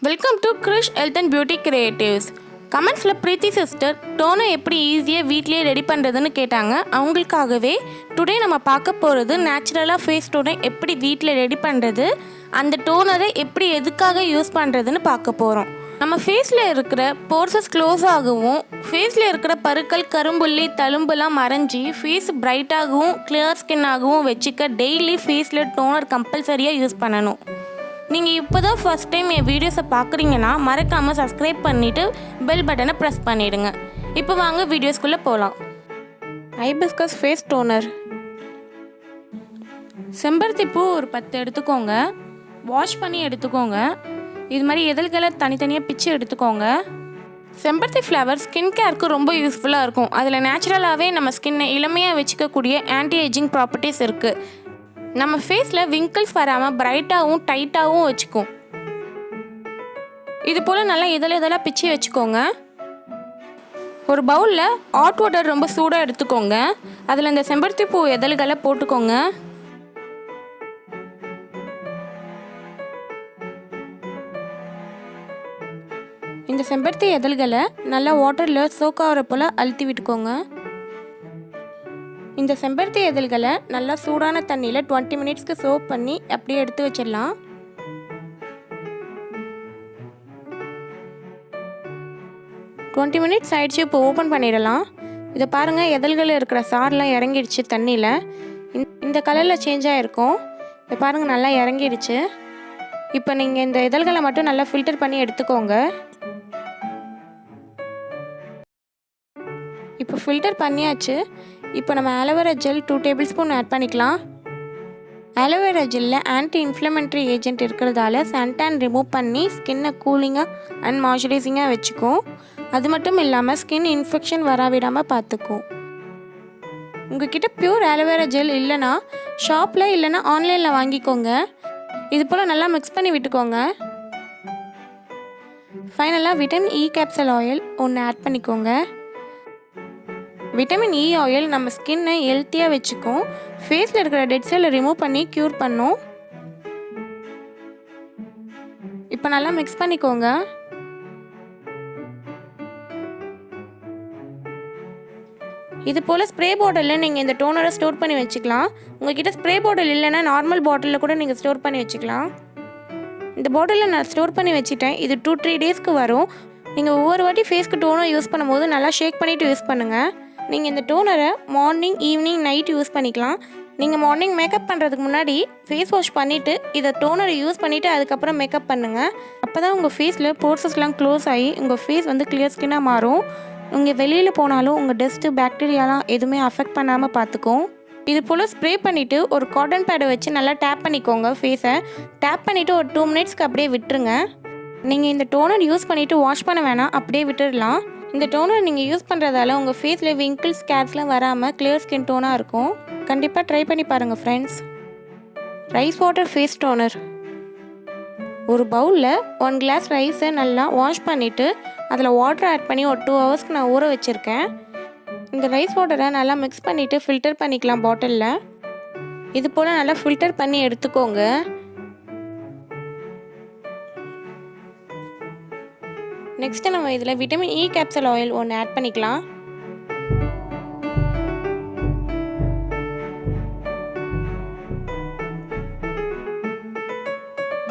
Welcome to Krish health and beauty creatives. கமெண்ட்ஸில் Preethi sister டோனை எப்படி ஈஸியாக வீட்லேயே ரெடி பண்ணுறதுன்னு கேட்டாங்க. அவங்களுக்காகவே டுடே நம்ம பார்க்க போகிறது நேச்சுரலாக ஃபேஸ் டோனை எப்படி வீட்டில் ரெடி பண்ணுறது, அந்த டோனரை எப்படி எதுக்காக யூஸ் பண்ணுறதுன்னு பார்க்க போகிறோம். நம்ம ஃபேஸில் இருக்கிற போர்சஸ் க்ளோஸ் ஆகவும் ஃபேஸில் இருக்கிற பருக்கள் கரும்புள்ளி தழும்புலாம் மறைஞ்சி ஃபேஸ் பிரைட்டாகவும் கிளியர் ஸ்கின்னாகவும் வச்சுக்க டெய்லி ஃபேஸில் டோனர் கம்பல்சரியாக யூஸ் பண்ணணும். நீங்கள் இப்போ தான் ஃபஸ்ட் டைம் என் வீடியோஸை பார்க்குறீங்கன்னா மறக்காமல் சப்ஸ்கிரைப் பண்ணிவிட்டு பெல் பட்டனை ப்ரெஸ் பண்ணிவிடுங்க. இப்போ வாங்க வீடியோஸ்குள்ளே போகலாம். Hibiscus face toner. செம்பருத்தி பூ ஒரு 10 எடுத்துக்கோங்க. வாஷ் பண்ணி எடுத்துக்கோங்க. இது மாதிரி இதழ்களை தனித்தனியாக பிச்சு எடுத்துக்கோங்க. செம்பருத்தி ஃப்ளவர் ஸ்கின் கேருக்கு ரொம்ப யூஸ்ஃபுல்லாக இருக்கும். அதில் நேச்சுரலாகவே நம்ம ஸ்கின்னை இளமையாக வச்சுக்கக்கூடிய ஆன்டி ஏஜிங் ப்ராப்பர்ட்டிஸ் இருக்குது. நம்ம ஃபேஸில் விங்கிள்ஸ் வராமல் பிரைட்டாகவும் டைட்டாகவும் வச்சுக்கும். இது போல் நல்லா இதழாக பிச்சு வச்சுக்கோங்க. ஒரு பவுலில் ஹாட் வாட்டர் ரொம்ப சூடாக எடுத்துக்கோங்க. அதில் இந்த செம்பருத்தி பூ இதழ்களை போட்டுக்கோங்க. இந்த செம்பருத்தி இதழ்களை நல்லா வாட்டரில் சோக் ஆகிற போல் அழுத்தி விட்டுக்கோங்க. இந்த செம்பருத்தி இதழ்களை நல்லா சூடான தண்ணியில் 20 மினிட்ஸ்க்கு சோப் பண்ணி அப்படியே எடுத்து வச்சிடலாம். மினிட்ஸ் ஆயிடுச்சு. இப்போ ஓப்பன் பண்ணிடலாம். இதை பாருங்கள், இதழ்களில் இருக்கிற சாரெலாம் இறங்கிடுச்சு தண்ணியில். இந்த கலரில் சேஞ்ச் ஆகிருக்கும். இதை பாருங்கள், நல்லா இறங்கிடுச்சு. இப்போ நீங்கள் இந்த இதழ்களை மட்டும் நல்லா ஃபில்டர் பண்ணி எடுத்துக்கோங்க. இப்போ ஃபில்டர் பண்ணியாச்சு. இப்போ நம்ம aloe vera gel 2 tablespoon add பண்ணிக்கலாம். ஆலோவேரா ஜெல்லில் ஆன்டி இன்ஃப்ளமெண்ட்ரி ஏஜென்ட் இருக்கிறதால சன்டான் ரிமூவ் பண்ணி ஸ்கின்னை கூலிங்காக அண்ட் மாய்ஸ்சரைசிங்காக வச்சுக்கும். அது மட்டும் இல்லாமல் ஸ்கின் இன்ஃபெக்ஷன் வராவிடாமல் பார்த்துக்கும். உங்ககிட்ட பியூர் ஆலோவேரா ஜெல் இல்லைன்னா ஷாப்பில் இல்லைன்னா ஆன்லைனில் வாங்கிக்கோங்க. இது போல் நல்லா மிக்ஸ் பண்ணி விட்டுக்கோங்க. ஃபைனலாக விட்டமின் E கேப்சல் ஆயில் ஒன்று ஆட் பண்ணிக்கோங்க. விட்டமின் E ஆயில் நம்ம ஸ்கின்னை ஹெல்த்தியாக வச்சுக்கும். ஃபேஸில் இருக்கிற டெட் செல்லை ரிமூவ் பண்ணி க்யூர் பண்ணும். இப்போ நல்லா மிக்ஸ் பண்ணிக்கோங்க. இது போல் ஸ்ப்ரே பாட்டிலில் நீங்கள் இந்த டோனரை ஸ்டோர் பண்ணி வச்சுக்கலாம். உங்கள்கிட்ட ஸ்ப்ரே பாட்டில் இல்லைன்னா நார்மல் பாட்டிலில் கூட நீங்கள் ஸ்டோர் பண்ணி வச்சுக்கலாம். இந்த பாட்டிலில் நான் ஸ்டோர் பண்ணி வச்சுட்டேன். இது 2-3 டேஸ்க்கு வரும். நீங்கள் ஒவ்வொரு வாட்டி ஃபேஸ்க்கு டோனர் யூஸ் பண்ணும்போது நல்லா ஷேக் பண்ணிவிட்டு யூஸ் பண்ணுங்கள். நீங்கள் இந்த டோனரை மார்னிங், ஈவினிங், நைட் யூஸ் பண்ணிக்கலாம். நீங்கள் மார்னிங் மேக்கப் பண்ணுறதுக்கு முன்னாடி ஃபேஸ் வாஷ் பண்ணிவிட்டு இதை டோனரை யூஸ் பண்ணிவிட்டு அதுக்கப்புறம் மேக்கப் பண்ணுங்கள். அப்போ தான் உங்கள் ஃபேஸில் போர்சஸ்லாம் க்ளோஸ் ஆகி உங்கள் ஃபேஸ் வந்து கிளியர் ஸ்கின்னாக மாறும். உங்கள் வெளியில் போனாலும் உங்கள் டஸ்ட்டு பாக்டீரியாலாம் எதுவுமே அஃபெக்ட் பண்ணாமல் பார்த்துக்கும். இது போல் ஸ்ப்ரே பண்ணிவிட்டு ஒரு காட்டன் பேடை வச்சு நல்லா டேப் பண்ணிக்கோங்க. ஃபேஸை டேப் பண்ணிவிட்டு ஒரு 2 மினிட்ஸ்க்கு அப்படியே விட்டுருங்க. நீங்கள் இந்த டோனர் யூஸ் பண்ணிவிட்டு வாஷ் பண்ண வேணாம், அப்படியே விட்டுடலாம். இந்த டோனர் நீங்கள் யூஸ் பண்ணுறதால உங்கள் ஃபேஸில் விங்கிள்ஸ் ஸ்கேர்ஸ்லாம் வராமல் கிளியர் ஸ்கின் டோனாக இருக்கும். கண்டிப்பாக ட்ரை பண்ணி பாருங்கள் friends. Rice water face toner. ஒரு பவுலில் 1 கிளாஸ் ரைஸை நல்லா வாஷ் பண்ணிவிட்டு அதில் வாட்டர் ஆட் பண்ணி ஒரு 2 ஹவர்ஸ்க்கு நான் ஊற வச்சுருக்கேன். இந்த ரைஸ் வாட்டரை நல்லா மிக்ஸ் பண்ணிவிட்டு ஃபில்டர் பண்ணிக்கலாம் பாட்டிலில். இது போல் நல்லா ஃபில்டர் பண்ணி எடுத்துக்கோங்க. நெக்ஸ்ட்டு நம்ம இதில் விட்டமின் E கேப்சல் ஆயில் ஒன்று ஆட் பண்ணிக்கலாம்.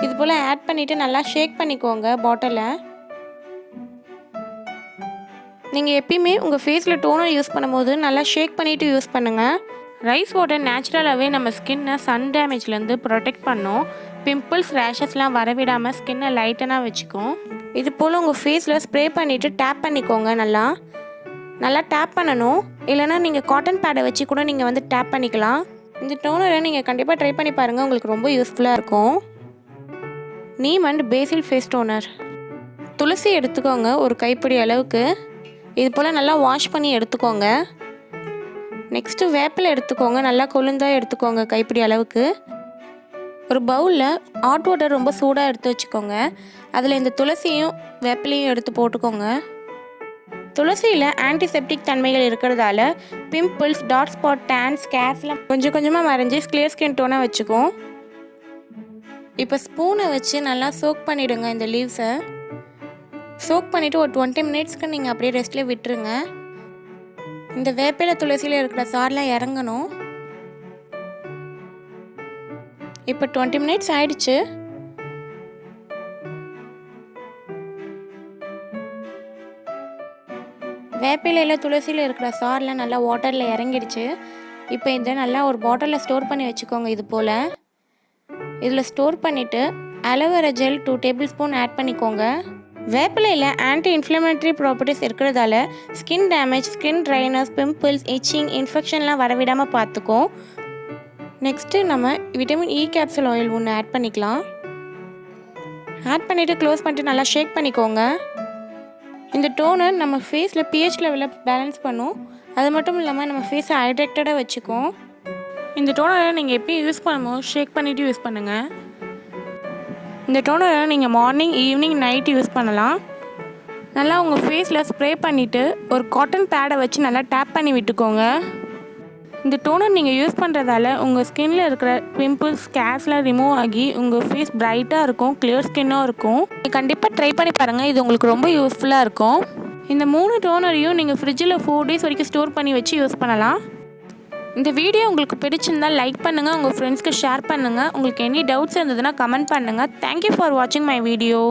இது போல் ஆட் பண்ணிவிட்டு நல்லா ஷேக் பண்ணிக்கோங்க பாட்டிலை. நீங்கள் எப்பயுமே உங்கள் ஃபேஸில் டோனர் யூஸ் பண்ணும்போது நல்லா ஷேக் பண்ணிவிட்டு யூஸ் பண்ணுங்கள். ரைஸ் வாட்டர் நேச்சுரலாகவே நம்ம ஸ்கின்னை சன் டேமேஜ்லேருந்து ப்ரொடெக்ட் பண்ணும். பிம்பிள்ஸ், ரேஷஸ்லாம் வரவிடாமல் ஸ்கின்னை லைட்டனாக வச்சுக்கும். இது போல் உங்கள் ஃபேஸில் ஸ்ப்ரே பண்ணிவிட்டு டேப் பண்ணிக்கோங்க. நல்லா டேப் பண்ணணும். இல்லைனா நீங்கள் காட்டன் பேடை வச்சு கூட நீங்கள் வந்து டேப் பண்ணிக்கலாம். இந்த டோனரை நீங்கள் கண்டிப்பாக ட்ரை பண்ணி பாருங்கள், உங்களுக்கு ரொம்ப யூஸ்ஃபுல்லாக இருக்கும். Neem and basil face toner. துளசி எடுத்துக்கோங்க ஒரு கைப்பிடி அளவுக்கு. இது போல் நல்லா வாஷ் பண்ணி எடுத்துக்கோங்க. நெக்ஸ்ட்டு வேப்பிலை எடுத்துக்கோங்க. நல்லா கொழுந்தாக எடுத்துக்கோங்க கைப்பிடி அளவுக்கு. ஒரு பவுலில் ஹாட் வாட்டர் ரொம்ப சூடாக எடுத்து வச்சுக்கோங்க. அதில் இந்த துளசியும் வேப்பிலையும் எடுத்து போட்டுக்கோங்க. துளசியில் ஆன்டிசெப்டிக் தன்மைகள் இருக்கிறதால பிம்பிள்ஸ், டார்க் ஸ்பாட், டேன், ஸ்கேர்ஸ்லாம் கொஞ்சம் கொஞ்சமாக மறைஞ்சி கிளியர் ஸ்கின் டோனாக வச்சுக்கும். இப்போ ஸ்பூனை வச்சு நல்லா சோக் பண்ணிவிடுங்க இந்த லீவ்ஸை. சோக் பண்ணிவிட்டு ஒரு 20 மினிட்ஸ்க்கு நீங்கள் அப்படியே ரெஸ்ட்லேயே விட்டுருங்க. இந்த வேப்பிலை துளசியில் இருக்கிற சாரெலாம் இறங்கணும். இப்போ 20 மினிட்ஸ் ஆயிடுச்சு. வேப்பிலையில் துளசியில் இருக்கிற சாரெலாம் நல்லா வாட்டரில் இறங்கிடுச்சு. இப்போ இதை நல்லா ஒரு பாட்டிலில் ஸ்டோர் பண்ணி வச்சுக்கோங்க. இது போல் இதில் ஸ்டோர் பண்ணிவிட்டு aloe vera gel 2 tablespoon add பண்ணிக்கோங்க. வேப்பிலையில் ஆன்டி இன்ஃப்ளமேட்டரி ப்ராப்பர்ட்டிஸ் இருக்கிறதால skin damage, skin dryness, pimples, itching, இன்ஃபெக்ஷன்லாம் வரவிடாமல் பார்த்துக்கும். நெக்ஸ்ட்டு நம்ம விட்டமின் E கேப்சூல் ஆயில் ஒன்று ஆட் பண்ணிக்கலாம். ஆட் பண்ணிவிட்டு க்ளோஸ் பண்ணிட்டு நல்லா ஷேக் பண்ணிக்கோங்க. இந்த டோனர் நம்ம ஃபேஸில் pH லெவலில் பேலன்ஸ் பண்ணும். அது மட்டும் இல்லாமல் நம்ம ஃபேஸை ஹைட்ரேட்டடாக வச்சுக்கும். இந்த டோனரை நீங்கள் எப்பயும் யூஸ் பண்ணும்போது ஷேக் பண்ணிவிட்டு யூஸ் பண்ணுங்கள். இந்த டோனரை நீங்கள் மார்னிங், ஈவினிங், நைட் யூஸ் பண்ணலாம். நல்லா உங்கள் ஃபேஸில் ஸ்ப்ரே பண்ணிவிட்டு ஒரு காட்டன் பேடை வச்சு நல்லா டேப் பண்ணி விட்டுக்கோங்க. இந்த டோனர் நீங்கள் யூஸ் பண்ணுறதால உங்கள் ஸ்கின்னில் இருக்கிற பிம்பிள்ஸ், ஸ்கேர்ஸ்லாம் ரிமூவ் ஆகி உங்கள் ஃபேஸ் பிரைட்டாக இருக்கும், கிளியர் ஸ்கின்னாக இருக்கும். கண்டிப்பாக ட்ரை பண்ணி பாருங்கள். இது உங்களுக்கு ரொம்ப யூஸ்ஃபுல்லாக இருக்கும். இந்த 3 டோனரையும் நீங்கள் ஃப்ரிட்ஜில் 4 டேஸ் வரைக்கும் ஸ்டோர் பண்ணி வச்சு யூஸ் பண்ணலாம். இந்த வீடியோ உங்களுக்கு பிடிச்சிருந்தால் லைக் பண்ணுங்கள், உங்கள் ஃப்ரெண்ட்ஸ்க்கு ஷேர் பண்ணுங்கள். உங்களுக்கு எனி டவுட்ஸ் இருந்ததுன்னா கமெண்ட் பண்ணுங்கள். தேங்க்யூ ஃபார் வாட்சிங் மை வீடியோ.